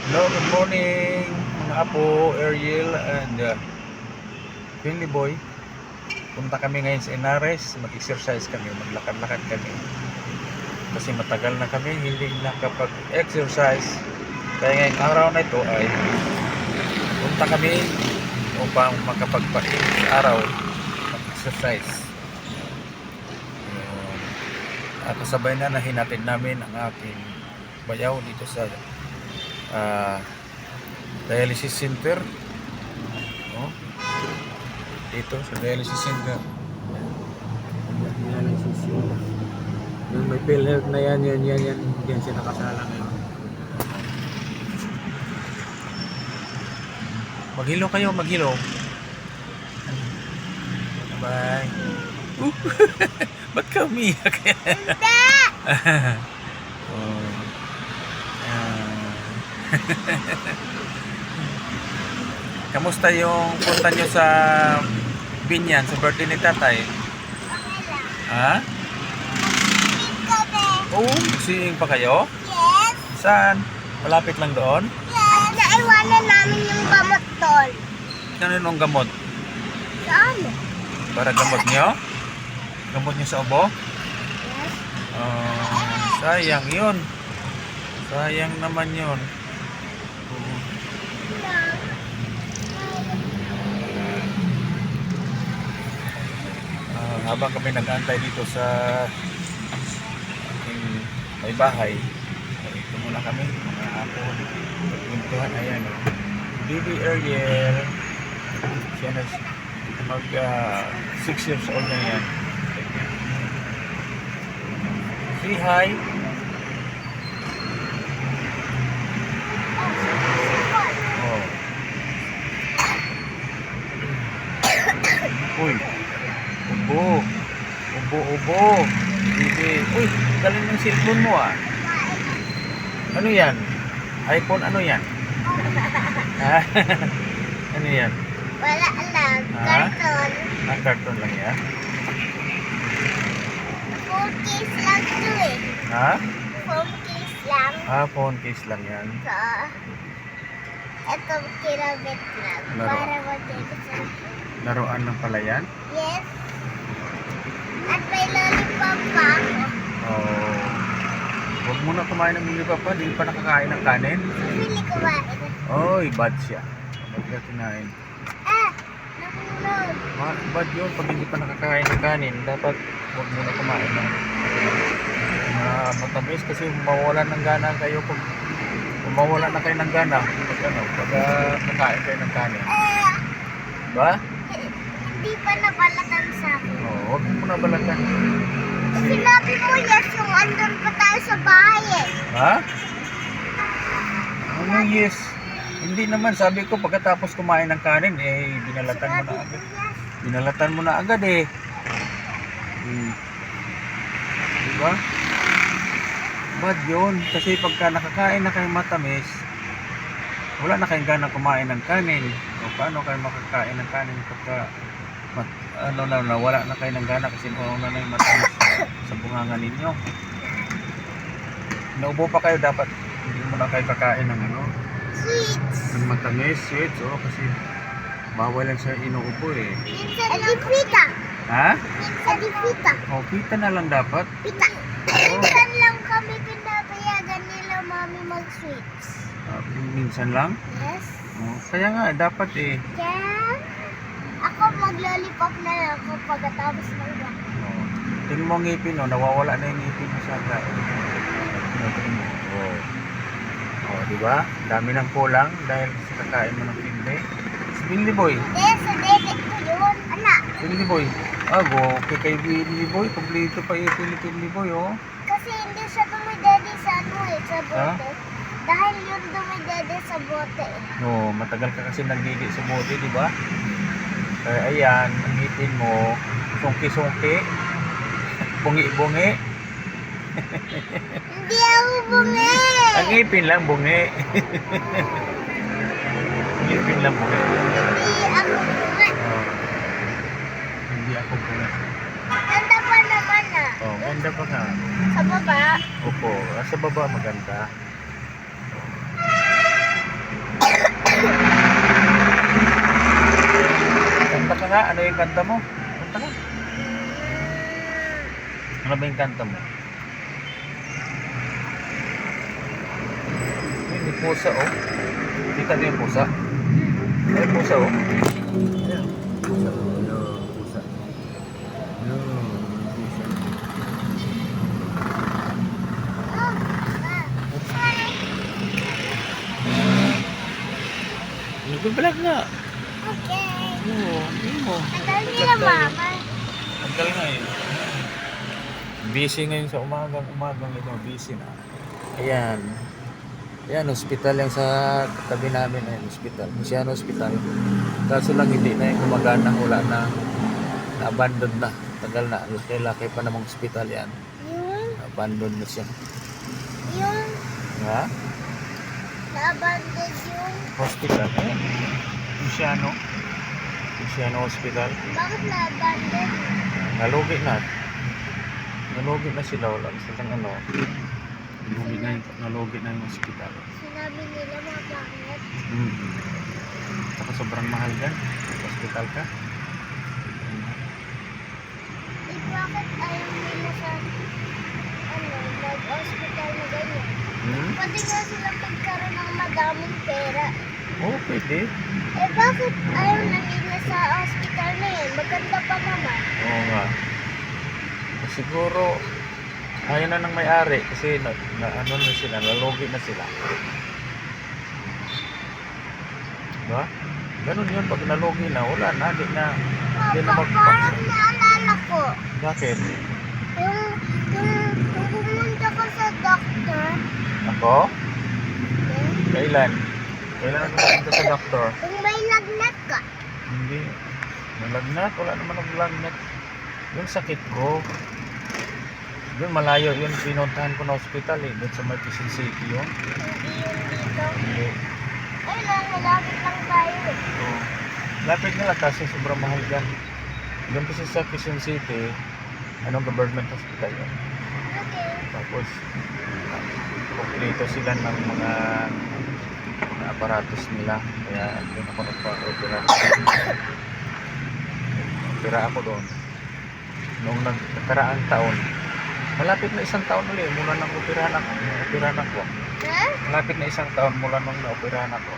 Hello, good morning mga apo, Ariel and Billy Boy. Punta kami ngayon sa Inares, mag-exercise kami, maglakad-lakad kami. Kasi matagal na kami hindi nakapag-exercise. Kaya ngayong araw na ito ay punta kami upang makapagpa-araw mag-exercise. Kasabay na hinatid namin ang aking bayaw dito sa dialysis center. Dito sa dialysis center. Dialysis center. Yung may PhilHealth na yan. Diyan siya nakasala ngayon. Maghilo kayo, maghilo. Bye. Ba't ka umiyak? Kamusta yung punta nyo sa Binyan, sa birthday ni tatay? Ha? Oo, singing pa kayo? Yes. Saan? Malapit lang doon? Yes. Naiwanan namin yung gamot tol. Ano yung gamot? Saan? Para gamot nyo? Gamot nyo sa ubo? Yes. Sayang yun. Sayang naman yun. Habang kami nag-antay dito sa aking may bahay, ito muna kami mga apo nagpuntuhan. Ayan, baby Ariel, siya na mag 6 years old na yan. Say hi. Uy, ubo. Bibi. Uy, galing ng cellphone mo ah. Ano yan? iPhone ano yan? Ano yan? Wala lang. Carton. Carton lang yan? 4 case lang to eh. Ha? 4 case lang. Phone case lang yan. So, eto kilobit lang. Laro. Para mag-exercise. Laruan lang pala yan? Yes. At may lollipop pa ako. Huwag mo na kumain ng lollipop pa. Hindi pa nakakain ng kanin. Pili kumain. Oy, bad siya. Huwag ka kinain. Nahulog. Bad yun pag hindi pa nakakain ng kanin. Dapat huwag mo na kumain ng matamis kasi mawawalan ng gana kayo pag mawawalan na kayo ng gana pag nakain kayo ng kanin. Ba? Hindi pa nabalatan sa akin. Huwag mo na balatan. Sinabi mo yes yung andun pa tayo sa bahay eh. Ha? Ano yes? Hindi naman, sabi ko pagkatapos kumain ng kanin binalatan mo na agad. Binalatan mo na agad eh. Diba? Bad yun. Kasi pagka nakakain na kayo matamis, wala na kayong gana kumain ng kanin. O paano kayo makakain ng kanin pagka wala na kayo ng gana kasi nauna na yung matamis sa bunganga ninyo. Naubo pa kayo, dapat hindi mo na kayo kakain ng Sweets. ng matamis, sweets. Kasi bawal lang sa inuubo eh. Minsan lang pita. Ha? Minsan di pita. Pita na lang dapat. Pita. Minsan lang kami pinapayagan nila mami mag-sweets. Minsan lang? Yes. Kaya nga, dapat eh. Kaya, ako mag-lollipop na lang ako pagkatapos ng gano'n. Tingnan mo ang ngipin, nawawala na yung ngipin mo sa kain. Diba? Dami ng kulang dahil sa kakain mo ng Billy. Si Billy Boy. Hindi, sa dede ko yun. Anak. Billy Boy. Okay kay Billy Boy. Kompleto pa yung Billy Boy, Kasi hindi siya dumidede sa sa bote. Dahil yun dumidede sa bote eh. Matagal ka kasi nagdidi sa bote, di ba? Kaya ayan, ang ngipin mo, sungki-sungki, bungi-bungi. Hindi ako bungi. Ang ngipin lang, bungi. Ngipin lang, bungi. Hindi ako bungi. Hindi ako bungi. Ganda pa naman ah. Ganda pa nga. Sa baba. Opo, sa baba maganda. nga, ano yung kanta mo? Kanta ka. Ano ba yung kanta mo? Ay, may pusa oh. Kita niyo yung pusa? Ay, pusa oh. Ayan. Pusa oh. Hello, pusa. Hello, pusa. Nagbablog nga. Okay. Oo, hindi mo. Tagal nila, Mama. Tagal nga eh. Busy ngayon sa umagang ito. Busy na. Ayan. Ayan, hospital yung sa tabi namin. Ayan, hospital. Mission Hospital. Kaso lang hindi na yung gumagana. Wala na. Na-abandon na. Tagal na. Laki pa namang hospital yan. Yung, Na-abandon na siya. yung, Ha? na-abandon yung, Hospital. Ayan. Mission Hospital. bakit na-abandon? Nalugi na. Nalugi na sila. Wala silang ano. Nalugi na yung hospital. Sinabi nila mga bakit? Saka sobrang mahal dyan. Hospital ka. Eh, bakit ayaw nila sa, mag-hospital na ganyan? Pwede nga silang magkaroon ng madaming pera. Oo, pwede. Eh, bakit ayaw na nila sa hospital na yan? Maganda pa naman. Oo nga. Siguro, ayaw na ng may-ari kasi ano na sila, nalugi na sila. Diba? Ganun yun, pag nalugi na, wala na, di na Papa, parang naalala ko. Bakit? Yung pumunta ka sa doctor, Ako? eh, Kailan? Kailan ako pumunta sa doktor? kung may lagnat ka. Hindi. Nalagnat? Wala naman naglagnat. Yung sakit ko, yun malayo, yun pinuntahan ko na hospital eh. Doon sa may Quezon City yun. Hindi yun dito. Hindi. Ay, lalapit lang tayo eh. So, lapit na lang kasi sobrang mahal dyan. Doon kasi sa Quezon City, anong government hospital yun. Okay. Tapos, kompleto sila ng mga aparatos nila. Kaya doon ako nagpa-opera. Opera ako doon. Noong nagkaraang taon, malapit na isang taon ulit mula nang operahan ako. Ha? Malapit na isang taon mula nung na-operahan ako.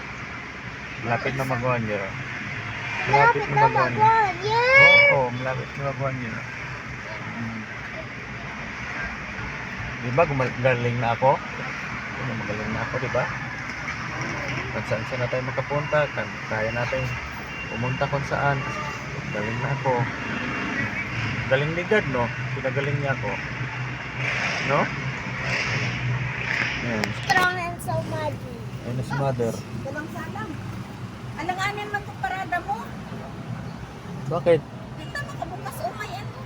Malapit na mag-1 year. Malapit na mag-1 year. Oo, malapit na mag-1 year. Diba, galing na ako? Magaling na ako, diba? At saan na tayo makapunta? Kaya natin pumunta kung saan. Galing na ako. Galing ni God, no? Pinagaling niya ako. No? Ayan. Strong and so mighty. Ayan na si Mother. Walang salam. Alanganin man itong parada mo. Bakit? Dito makabukas o may ano.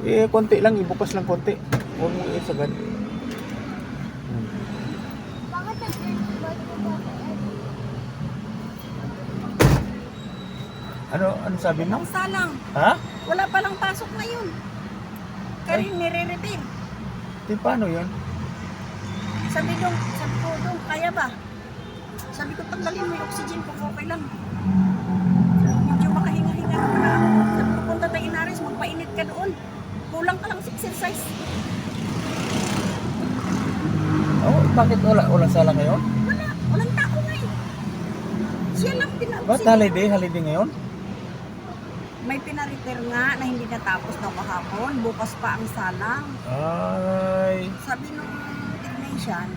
Eh, konti lang. Ibukas lang konti. Huwag mo isagad. Bakit nag-birthday mo ba kay Ano sabi mo? Walang salang. Ha? Wala palang pasok ngayon. Kaya nire-repair. Di paano yun? Sabi ko dong, kaya ba? Sabi ko tanggalin mo yung oxygen kung okay lang. Medyo makahinga-hinga naman na. Sabi ko punta tayo Inaris, magpainit ka doon. Kulang ka lang sa exercise. Oh, bakit wala sala ngayon? Walang tao ngayon. Siya lang Ba't holiday? Holiday ngayon? May pina-repair nga na hindi natapos daw kahapon. Bukas pa ang salang. Ay. Sabi nung technician,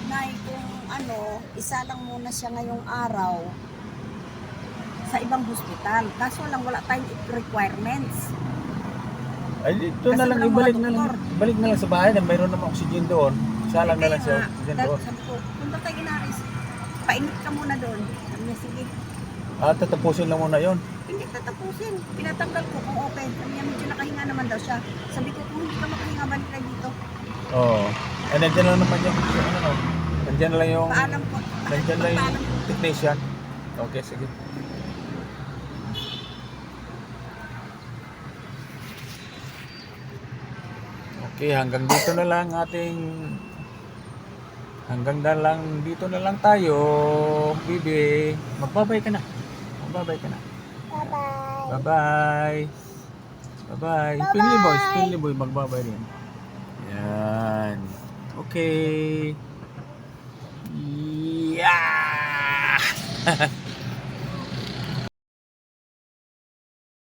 na kung isa lang muna siya ngayong araw sa ibang hospital. Kaso lang wala tayong requirements. Ay, dito Kasi na lang, walang ibalik mga na lang. doktor. Balik na lang sa bahay na mayroon namang oxygen doon. Salang na lang sa oxygen doon. Sabi ko, punta tayo Inaris. Painit ka muna doon. Sabi niya, sige. Tatapusin lang muna yon. Hindi tatapusin. Pinatanggal ko kung okay. Sabi niya, medyo nakahinga naman daw siya. Sabi ko, kung hindi ka makahinga, balik ka dito. Oo. Eh, nandiyan lang naman yung, nandiyan lang yung, Paalam ko. nandiyan lang yung Paalam ko. technician. Okay, sige. Okay, hanggang dito na lang dito na lang tayo, Bibi. Magbabay ka na. Bye-bye ka na. Bye-bye. Bye-bye. Bye-bye. Bye-bye. Finley boy, magbabay rin. Yan. Okay. Yeah!